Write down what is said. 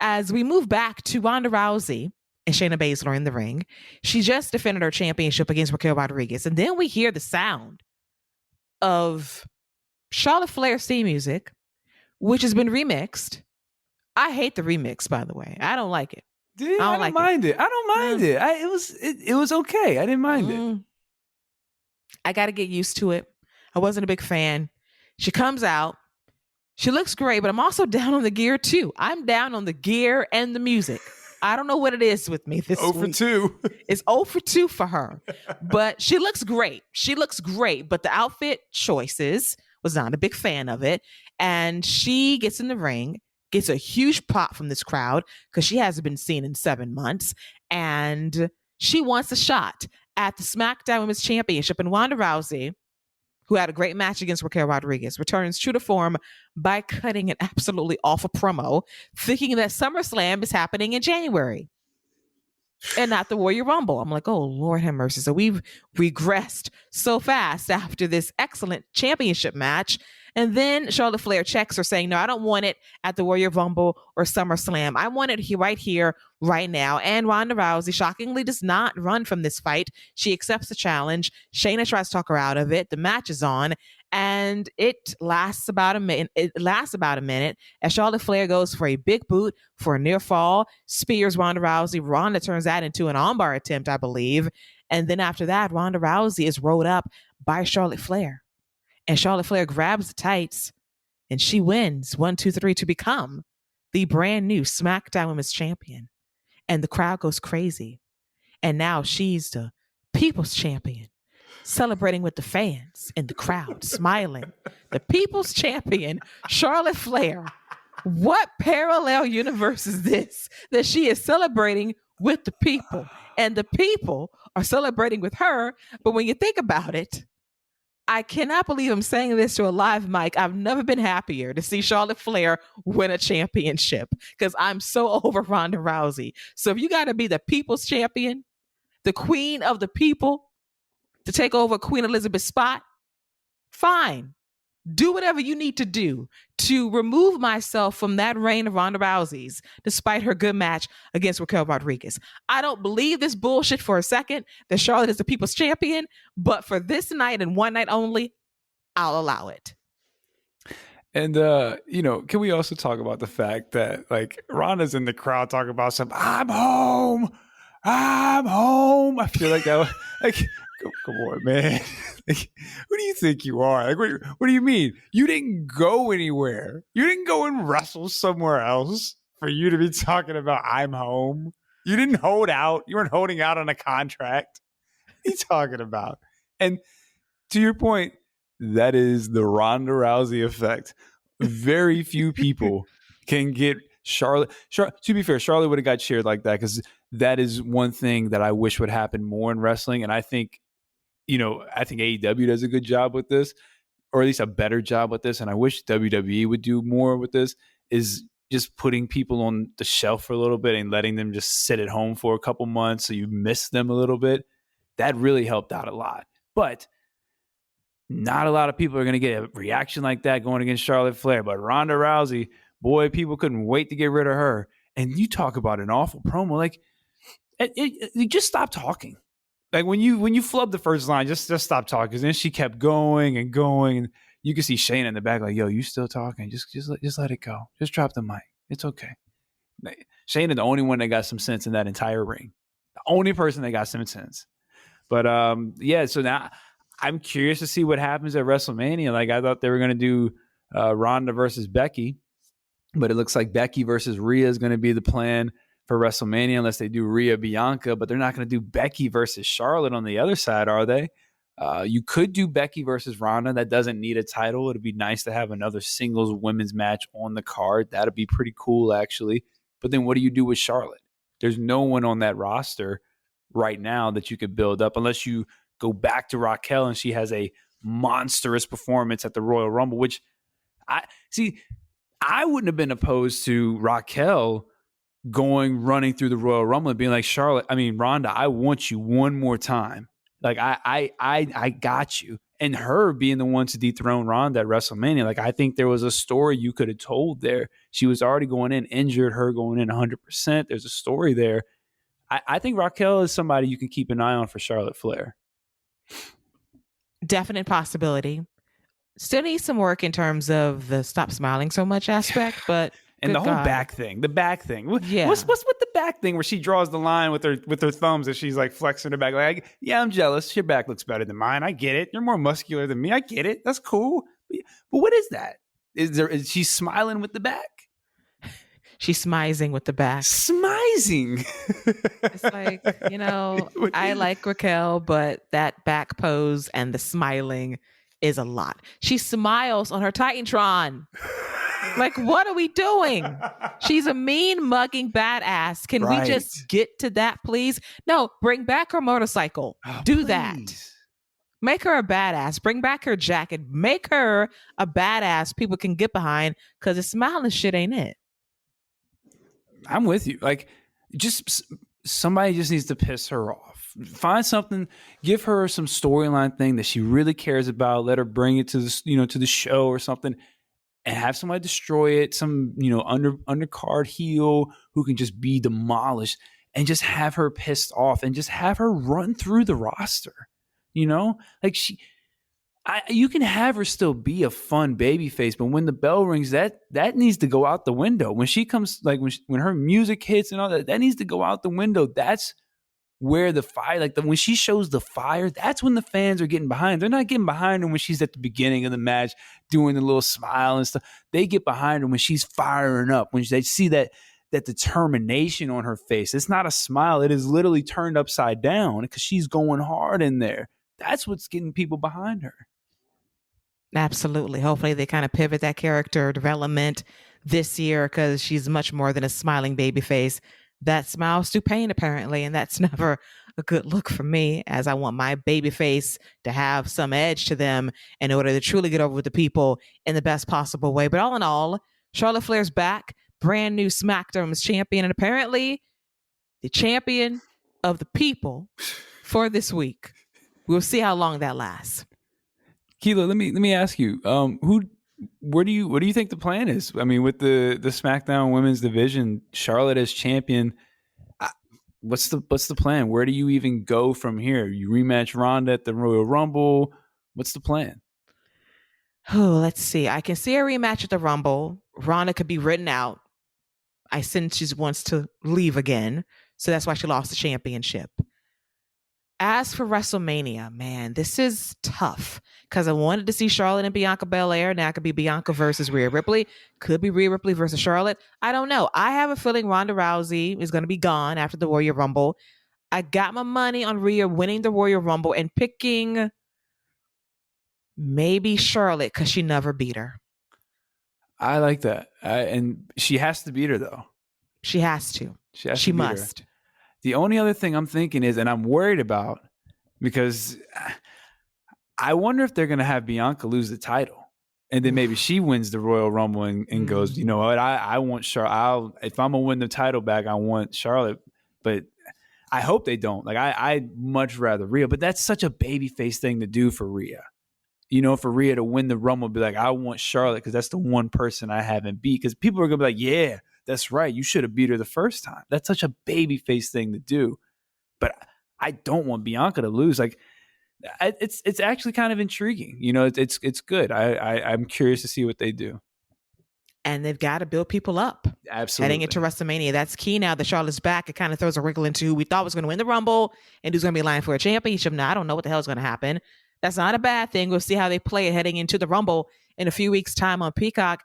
as we move back to Ronda Rousey and Shayna Baszler in the ring, she just defended her championship against Raquel Rodriguez. And then we hear the sound of Charlotte Flair's theme music, which has been remixed. I hate the remix, by the way. I don't like it. Dude, I don't mind it. I don't mind it. It was okay. I didn't mind it. I got to get used to it. I wasn't a big fan. She comes out. She looks great, but I'm also down on the gear too. I'm down on the gear and the music. I don't know what it is with me this week. 0 for 2. It's 0 for 2 for her. But she looks great. She looks great. But the outfit choices, was not a big fan of it. And she gets in the ring, gets a huge pop from this crowd because she hasn't been seen in 7 months. And she wants a shot at the Smackdown Women's Championship. And Ronda Rousey, who had a great match against Raquel Rodriguez, returns true to form by cutting an absolutely awful promo, thinking that SummerSlam is happening in January and not the Royal Rumble. I'm like, oh, Lord have mercy. So we've regressed so fast after this excellent championship match. And then Charlotte Flair checks her saying, no, I don't want it at the Royal Rumble or SummerSlam. I want it right here, right now. And Ronda Rousey shockingly does not run from this fight. She accepts the challenge. Shayna tries to talk her out of it. The match is on. And it lasts about a minute as Charlotte Flair goes for a big boot for a near fall, spears Ronda Rousey. Ronda turns that into an armbar attempt, I believe. And then after that, Ronda Rousey is rolled up by Charlotte Flair. And Charlotte Flair grabs the tights and she wins 1, 2, 3 to become the brand new SmackDown Women's Champion. And the crowd goes crazy. And now she's the People's Champion, celebrating with the fans and the crowd, smiling. The People's Champion, Charlotte Flair. What parallel universe is this that she is celebrating with the people and the people are celebrating with her? But when you think about it, I cannot believe I'm saying this to a live mic. I've never been happier to see Charlotte Flair win a championship because I'm so over Ronda Rousey. So if you got to be the people's champion, the queen of the people, to take over Queen Elizabeth's spot, fine. Do whatever you need to do to remove myself from that reign of Ronda Rousey's, despite her good match against Raquel Rodriguez. I don't believe this bullshit for a second that Charlotte is the people's champion, but for this night and one night only, I'll allow it. And, can we also talk about the fact that, like, Ronda's in the crowd talking about I'm home. I feel like that was, like, come on, man. Like, who do you think you are? Like, what do you mean? You didn't go anywhere. You didn't go and wrestle somewhere else for you to be talking about I'm home. You didn't hold out. You weren't holding out on a contract. What are you talking about? And to your point, that is the Ronda Rousey effect. Very few people can get Charlotte. To be fair, Charlotte would have got cheered like that because that is one thing that I wish would happen more in wrestling. And I think AEW does a good job with this, or at least a better job with this. And I wish WWE would do more with this, is just putting people on the shelf for a little bit and letting them just sit at home for a couple months so you miss them a little bit. That really helped out a lot. But not a lot of people are going to get a reaction like that going against Charlotte Flair. But Ronda Rousey, boy, people couldn't wait to get rid of her. And you talk about an awful promo. Like, you just stop talking. Like when you flub the first line, just stop talking. Because then she kept going and going. And you can see Shayna in the back like, yo, you still talking? Just let it go. Just drop the mic. It's okay. Shayna, the only one that got some sense in that entire ring. The only person that got some sense. But so now I'm curious to see what happens at WrestleMania. Like, I thought they were going to do Ronda versus Becky. But it looks like Becky versus Rhea is going to be the plan for WrestleMania, unless they do Rhea Bianca, but they're not going to do Becky versus Charlotte on the other side, are they? You could do Becky versus Ronda. That doesn't need a title. It'd be nice to have another singles women's match on the card. That'd be pretty cool, actually. But then what do you do with Charlotte? There's no one on that roster right now that you could build up unless you go back to Raquel and she has a monstrous performance at the Royal Rumble, which I wouldn't have been opposed to Raquel running through the Royal Rumble and being like, Ronda, I want you one more time. Like, I got you. and her being the one to dethrone Ronda at WrestleMania. Like, I think there was a story you could have told there. She was already going in injured, her going in 100%. There's a story there. I think Raquel is somebody you can keep an eye on for Charlotte Flair. Definite possibility. Still needs some work in terms of the stop smiling so much aspect, but and the whole God. back thing, Yeah. What's with the back thing where she draws the line with her thumbs and she's like flexing her back? Like, yeah, I'm jealous. Your back looks better than mine. I get it. You're more muscular than me. I get it. That's cool. But what is that? Is she smiling with the back? She's smizing with the back. Smizing. It's like, I like Raquel, but that back pose and the smiling is a lot. She smiles on her Titantron. Like, what are we doing? She's a mean mugging badass. Can we just get to that, please? No, bring back her motorcycle. Do that. Make her a badass. Bring back her jacket. Make her a badass people can get behind, because the smiling shit ain't it. I'm with you. Like, just somebody just needs to piss her off. Find something, give her some storyline thing that she really cares about. Let her bring it to the, to the show or something, and have somebody destroy it. Some, undercard heel who can just be demolished, and just have her pissed off, and just have her run through the roster. Like you can have her still be a fun baby face, but when the bell rings, that needs to go out the window. When she comes, like when her music hits and all that needs to go out the window. That's where the fire, when she shows the fire, that's when the fans are getting behind. They're not getting behind her when she's at the beginning of the match doing the little smile and stuff. They get behind her when she's firing up, when they see that determination on her face. It's not a smile. It is literally turned upside down because she's going hard in there. That's what's getting people behind her. Absolutely. Hopefully they kind of pivot that character development this year, because she's much more than a smiling baby face. That smiles through pain, apparently, and that's never a good look for me, as I want my baby face to have some edge to them in order to truly get over with the people in the best possible way. But all in all, Charlotte Flair's back, brand new Smackdown champion, and apparently the champion of the people for this week. We'll see how long that lasts. Keila, let me ask you, what do you think the plan is? I mean, with the SmackDown Women's Division, Charlotte as champion, what's the plan? Where do you even go from here? You rematch Ronda at the Royal Rumble. What's the plan? Oh, let's see. I can see a rematch at the Rumble. Ronda could be written out. I sense she wants to leave again, so that's why she lost the championship. As for WrestleMania, man, this is tough, because I wanted to see Charlotte and Bianca Belair. Now it could be Bianca versus Rhea Ripley. Could be Rhea Ripley versus Charlotte. I don't know. I have a feeling Ronda Rousey is going to be gone after the Royal Rumble. I got my money on Rhea winning the Royal Rumble and picking maybe Charlotte, because she never beat her. I like that. And she has to beat her, though. She has to. She must. The only other thing I'm thinking is, and I'm worried about, because I wonder if they're going to have Bianca lose the title, and then maybe she wins the Royal Rumble and goes, you know what, I want Charlotte. If I'm going to win the title back, I want Charlotte. But I hope they don't. Like, I'd much rather Rhea, but that's such a babyface thing to do for Rhea. For Rhea to win the Rumble, be like, I want Charlotte because that's the one person I haven't beat. Because people are going to be like, yeah, that's right. You should have beat her the first time. That's such a babyface thing to do. But I don't want Bianca to lose. Like, it's actually kind of intriguing. It's good. I'm curious to see what they do. And they've got to build people up. Absolutely. Heading into WrestleMania. That's key now that Charlotte's back. It kind of throws a wrinkle into who we thought was going to win the Rumble and who's going to be lying for a championship. Now, I don't know what the hell is going to happen. That's not a bad thing. We'll see how they play it heading into the Rumble in a few weeks' time on Peacock.